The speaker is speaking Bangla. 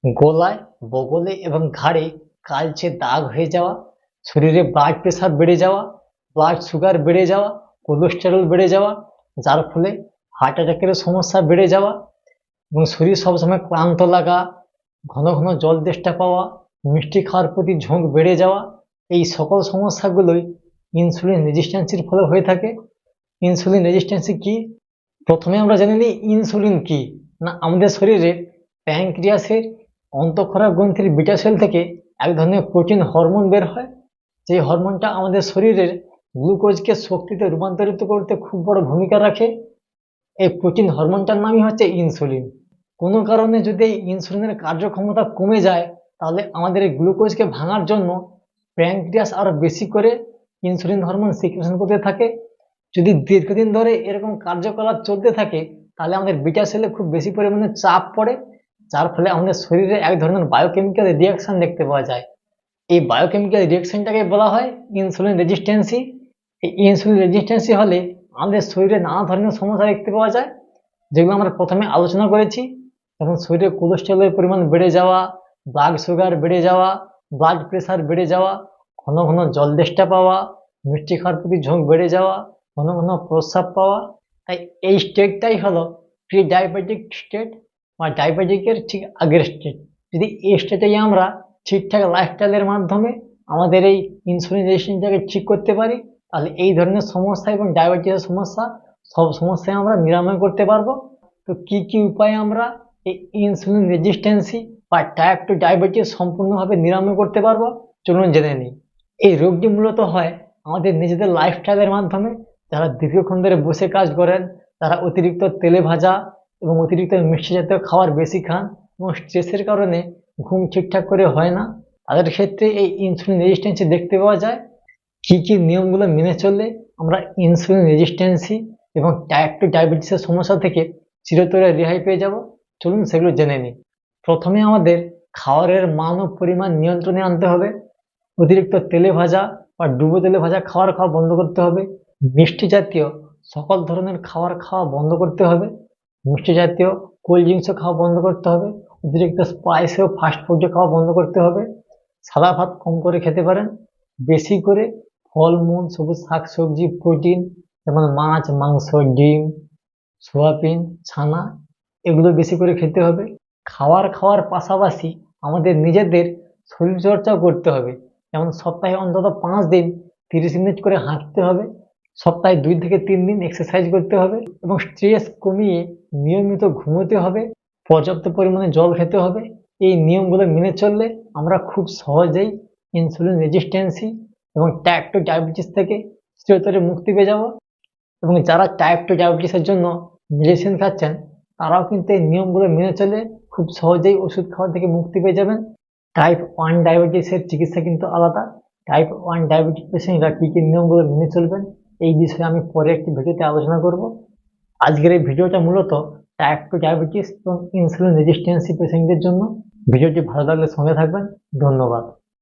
গলায়, বগলে এবং ঘাড়ে কালচে দাগ হয়ে যাওয়া, শরীরে ব্লাড প্রেশার বেড়ে যাওয়া, ব্লাড সুগার বেড়ে যাওয়া, কোলেস্টেরল বেড়ে যাওয়া, যার ফলে হার্ট অ্যাটাকের সমস্যা বেড়ে যাওয়া এবং শরীর সবসময় ক্লান্ত লাগা, ঘন ঘন জল তেষ্টা পাওয়া, মিষ্টি খাওয়ার প্রতি ঝোঁক বেড়ে যাওয়া, এই সকল সমস্যাগুলোই ইনসুলিন রেজিস্ট্যান্সির ফলে হয়ে থাকে। ইনসুলিন রেজিস্ট্যান্সি কি? প্রথমে আমরা জেনে নিই ইনসুলিন কি। না, আমাদের শরীরে প্যানক্রিয়াসের অন্তঃক্ষরা গ্রন্থির বিটা সেল থেকে এক ধরনের প্রোটিন হরমোন বের হয়, যে হরমোনটা আমাদের শরীরের গ্লুকোজকে শক্তিতে রূপান্তরিত করতে খুব বড় ভূমিকা রাখে। এই প্রোটিন হরমোনটার নামই হচ্ছে ইনসুলিন। কোনো কারণে যদি এই ইনসুলিনের কার্যক্ষমতা কমে যায়, তাহলে আমাদের এই গ্লুকোজকে ভাঙার জন্য প্যানক্রিয়াস আরো বেশি করে ইনসুলিন হরমোন সিক্রেশন করতে থাকে। যদি দীর্ঘদিন ধরে এরকম কার্যকলাপ চলতে থাকে, তাহলে আমাদের বিটা সেলে খুব বেশি পরিমাণে চাপ পড়ে, যার ফলে আমাদের শরীরে এক ধরনের বায়োকেমিক্যাল রিয়াকশন দেখতে পাওয়া যায়। এই বায়োকেমিক্যাল রিয়াকশনটাকে বলা হয় ইনসুলিন রেজিস্ট্যান্সি। এই ইনসুলিন রেজিস্ট্যান্সি হলে আমাদের শরীরে নানা ধরনের সমস্যা দেখতে পাওয়া যায়, যেগুলো আমরা প্রথমে আলোচনা করেছি। যেমন শরীরে কোলেস্টেরলের পরিমাণ বেড়ে যাওয়া, ব্লাড সুগার বেড়ে যাওয়া, ব্লাড প্রেশার বেড়ে যাওয়া, ঘন ঘন জল তেষ্টা পাওয়া, মিষ্টি খাওয়ার প্রতি ঝোঁক বেড়ে যাওয়া, ঘন ঘন প্রস্রাব পাওয়া। তাই এই স্টেটটাই হলো প্রি ডায়াবেটিক স্টেট বা ডায়াবেটিকের ঠিক আগের স্টেট। যদি এই স্টেটেই আমরা ঠিকঠাক লাইফস্টাইলের মাধ্যমে আমাদের এই ইনসুলিন রেজিস্ট্যান্সটাকে ঠিক করতে পারি, তাহলে এই ধরনের সমস্যা এবং ডায়াবেটিসের সমস্যা সব সমস্যায় আমরা নিরাময় করতে পারবো। তো কি কি উপায়ে আমরা এই ইনসুলিন রেজিস্ট্যান্সি বা টাইপ 2 ডায়াবেটিস সম্পূর্ণভাবে নিরাময় করতে পারবো, চলুন জেনে নিই। এই রোগটি মূলত হয় আমাদের নিজেদের লাইফস্টাইলের মাধ্যমে। যারা দীর্ঘক্ষণ ধরে বসে কাজ করেন, তারা অতিরিক্ত তেলে ভাজা এবং অতিরিক্ত মিষ্টি জাতীয় খাবার বেশি খান এবং স্ট্রেসের কারণে ঘুম ঠিকঠাক করে হয় না, তাদের ক্ষেত্রে এই ইনসুলিন রেজিস্ট্যান্সি দেখতে পাওয়া যায়। কি কি নিয়মগুলো মেনে চললে আমরা ইনসুলিন রেজিস্ট্যান্সি এবং টাইপ 2 ডায়াবেটিসের সমস্যা থেকে চিরতরে রেহাই পেয়ে যাব, চলুন সেগুলো জেনে নিই। প্রথমে আমাদের খাবারের মান ও পরিমাণ নিয়ন্ত্রণে আনতে হবে। অতিরিক্ত তেলে ভাজা বা ডুবো তেলে ভাজা খাবার খাওয়া বন্ধ করতে হবে। মিষ্টি জাতীয় সকল ধরনের খাবার খাওয়া বন্ধ করতে হবে। মিষ্টি জাতীয় কোল্ড ড্রিঙ্কসও খাওয়া বন্ধ করতে হবে। অতিরিক্ত স্পাইসি ও ফাস্ট ফুডও খাওয়া বন্ধ করতে হবে। সাদা ভাত কম করে খেতে পারেন। বেশি করে ফলমূল, সবুজ শাকসবজি, প্রোটিন যেমন মাছ, মাংস, ডিম, সোয়াবিন, ছানা, এগুলো বেশি করে খেতে হবে। খাওয়ার পাশাপাশি আমাদের নিজেদের শরীরচর্চাও করতে হবে। যেমন সপ্তাহে অন্তত 5 দিন 30 মিনিট করে হাঁটতে হবে। সপ্তাহে 2 থেকে 3 দিন এক্সারসাইজ করতে হবে এবং স্ট্রেস কমিয়ে নিয়মিত ঘুমোতে হবে। পর্যাপ্ত পরিমাণে জল খেতে হবে। এই নিয়মগুলো মেনে চললে আমরা খুব সহজেই ইনসুলিন রেজিস্ট্যান্সি এবং টাইপ 2 ডায়াবেটিস থেকে চিরতরে মুক্তি পেয়ে যাব। এবং যারা টাইপ 2 ডায়াবেটিসের জন্য মেডিসিন খাচ্ছেন, তারাও কিন্তু এই নিয়মগুলো মেনে চলে খুব সহজেই ওষুধ খাওয়া থেকে মুক্তি পেয়ে যাবেন। টাইপ 1 ডায়াবেটিসের চিকিৎসা কিন্তু আলাদা। টাইপ 1 ডায়াবেটিক পেশেন্টরা কি কি নিয়মগুলো মেনে চলবেন, এই বিষয়ে আমি পরে একটি ভিডিওতে আলোচনা করব। আজকের এই ভিডিওটা মূলত টাইপ 2 ডায়াবেটিস এবং ইনসুলিন রেজিস্ট্যান্সি পেশেন্টদের জন্য। ভিডিওটি ভালো লাগলে সঙ্গে থাকবেন। ধন্যবাদ।